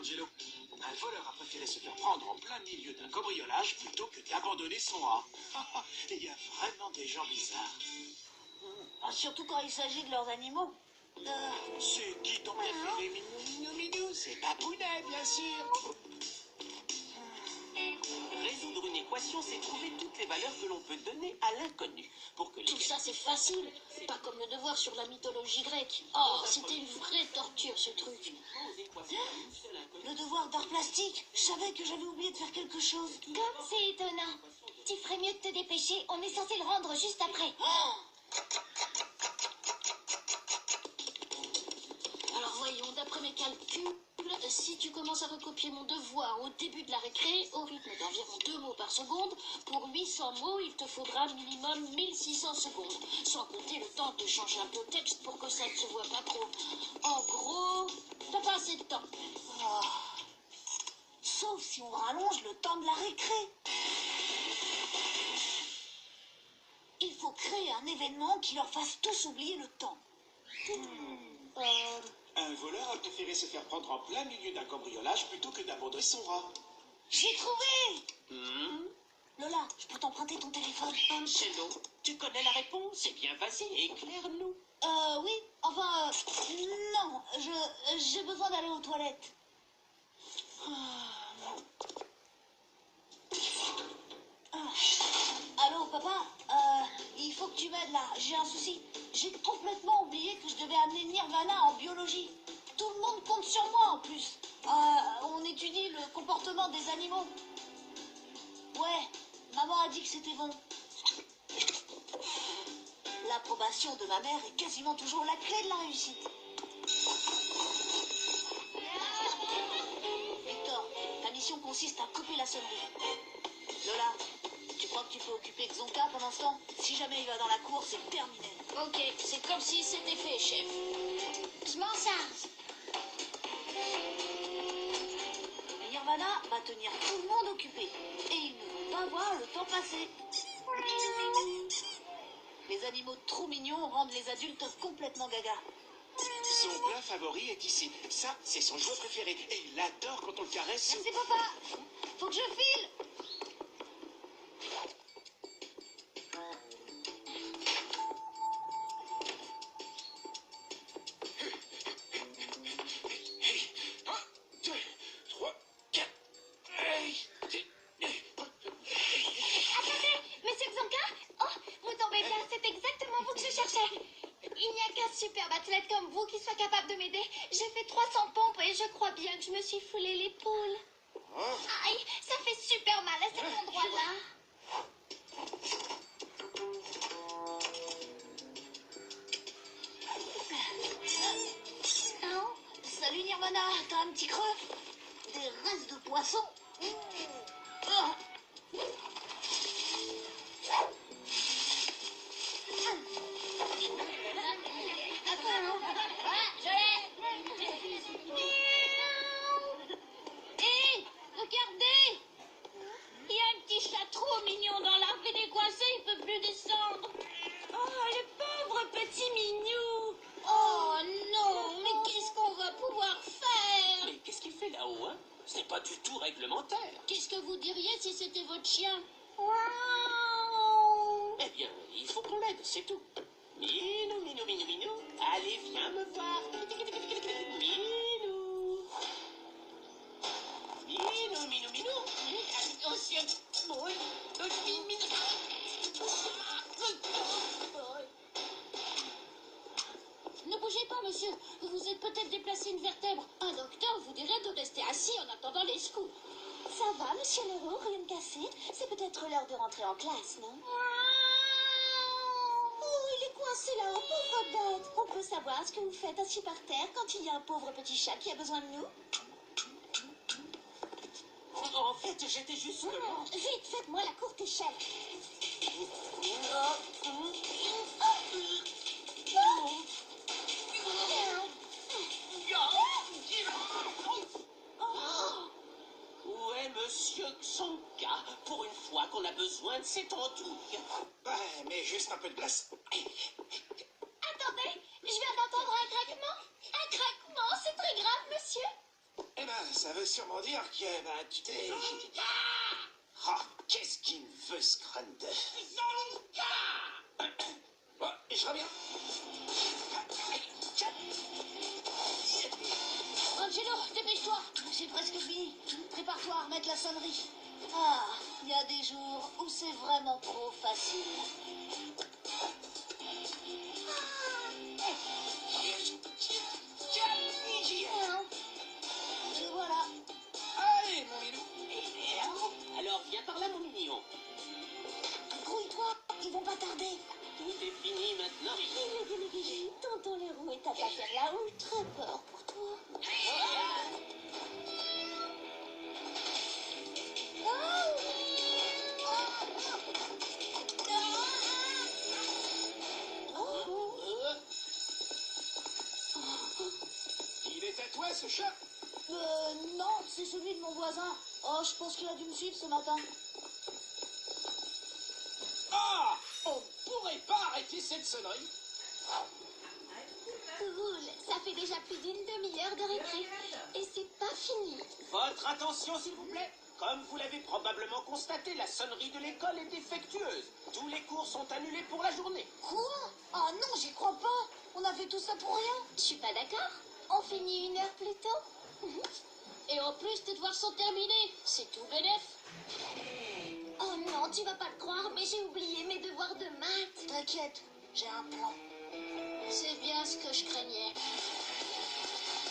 Angelo. Un voleur a préféré se faire prendre en plein milieu d'un cambriolage plutôt que d'abandonner son rat. Il y a vraiment des gens bizarres. Ah, surtout quand il s'agit de leurs animaux. C'est qui ton préféré, Minou? C'est Papounet, bien sûr. Résoudre une équation, c'est trouver toutes les valeurs que l'on peut donner à l'inconnu. Pour que Tout ça, c'est facile. Pas comme le devoir sur la mythologie grecque. Oh, c'était une vraie torture, ce truc. Le devoir d'art plastique. Je savais que j'avais oublié de faire quelque chose. Comme c'est étonnant. Tu ferais mieux de te dépêcher. On est censé le rendre juste après. Alors voyons, d'après mes calculs, si tu commences à recopier mon devoir au début de la récré, au rythme d'environ 2 mots par seconde, pour 800 mots, il te faudra minimum 1600 secondes. Sans compter le temps de changer un peu le texte pour que ça ne se voit pas trop. En gros, t'as pas assez de temps. Sauf si on rallonge le temps de la récré. Il faut créer un événement qui leur fasse tous oublier le temps. Un voleur a préféré se faire prendre en plein milieu d'un cambriolage plutôt que d'abandonner son rat. J'ai trouvé! Lola, je peux t'emprunter ton téléphone? Angelo, tu connais la réponse? Eh bien, vas-y, éclaire-nous. Oui, enfin, non, j'ai besoin d'aller aux toilettes. Allô, papa, il faut que tu m'aides là, j'ai un souci. J'ai complètement oublié que je devais amener Nirvana en biologie. Tout le monde compte sur moi en plus. On étudie le comportement des animaux. Ouais, maman a dit que c'était bon. L'approbation de ma mère est quasiment toujours la clé de la réussite. Victor, ta mission consiste à couper la sonnerie. Lola, tu crois que tu peux occuper Xonka pendant ce temps? Si jamais il va dans la cour, c'est terminé. Ok, c'est comme si c'était fait, chef. Je m'en charge. Nirvana va tenir tout le monde occupé. Et ils ne vont pas voir le temps passer. Les animaux trop mignons rendent les adultes complètement gaga. Son plat favori est ici. Ça, c'est son jouet préféré. Et il adore quand on le caresse. Merci papa. Faut que je file. Monsieur Xanka? Oh, vous tombez bien, c'est exactement vous que je cherchais. Il n'y a qu'un superbe athlète comme vous qui soit capable de m'aider. J'ai fait 300 pompes et je crois bien que je me suis foulé l'épaule. Aïe, ça fait super mal à cet endroit-là. Salut Nirvana, t'as un petit creux? Des restes de poisson? Hé, regardez! Il y a un petit chat trop mignon dans l'arbre, il est coincé, il peut plus descendre. Oh, le pauvre petit minou! Oh non, mais qu'est-ce qu'on va pouvoir faire? Mais qu'est-ce qu'il fait là-haut, hein? Ce n'est pas du tout réglementaire. Qu'est-ce que vous diriez si c'était votre chien? Eh bien, il faut qu'on l'aide, c'est tout. Minou, minou, minou, minou. Allez, viens me voir. Minou. Minou, minou, minou. Attention. Minou. Ne bougez pas, monsieur. Vous vous êtes peut-être déplacé une vertèbre. Un docteur vous dirait de rester assis en attendant les scouts. Ça va, monsieur Leroux, rien de cassé? C'est peut-être l'heure de rentrer en classe, non? Oh, il est coincé là-haut, pauvre bête. On peut savoir ce que vous faites assis par terre quand il y a un pauvre petit chat qui a besoin de nous? En fait, j'étais juste là. Vite, faites-moi la courte échelle. Où est Monsieur Xonka? Pour une fois qu'on a besoin de ses tentouilles. Ouais, mais juste un peu de glace. Attendez, je viens d'entendre un craquement. Un craquement, c'est très grave, monsieur. Eh ben, ça veut sûrement dire que, ben, tu t'es... Ah, qu'est-ce qu'il me veut, ce crâne d'œuf? Bon, je reviens. Angelo, dépêche-toi. C'est presque fini. Prépare-toi à remettre la sonnerie. Ah, il y a des jours où c'est vraiment trop facile. Et voilà. Allez, mon milou. Alors viens par là, mon mignon. Grouille-toi, ils vont pas tarder. Tout est fini maintenant. Tonton les roues est à ta faire là-haut. Très peur pour toi. Il est à toi, ce chat? Non, c'est celui de mon voisin. Oh, je pense qu'il a dû me suivre ce matin. Ah! On pourrait pas arrêter cette sonnerie? Cool, ça fait déjà plus d'une demi-heure de récré. Et c'est pas fini. Votre attention, s'il vous plaît. Comme vous l'avez probablement constaté, la sonnerie de l'école est défectueuse. Tous les cours sont annulés pour la journée. Quoi? Ah non, j'y crois pas. On a fait tout ça pour rien. Je suis pas d'accord. On finit 1 heure plus tôt. Et en plus, tes devoirs sont terminés. C'est tout bénef. Oh non, tu vas pas le croire, mais j'ai oublié mes devoirs de maths. T'inquiète, j'ai un plan. C'est bien ce que je craignais.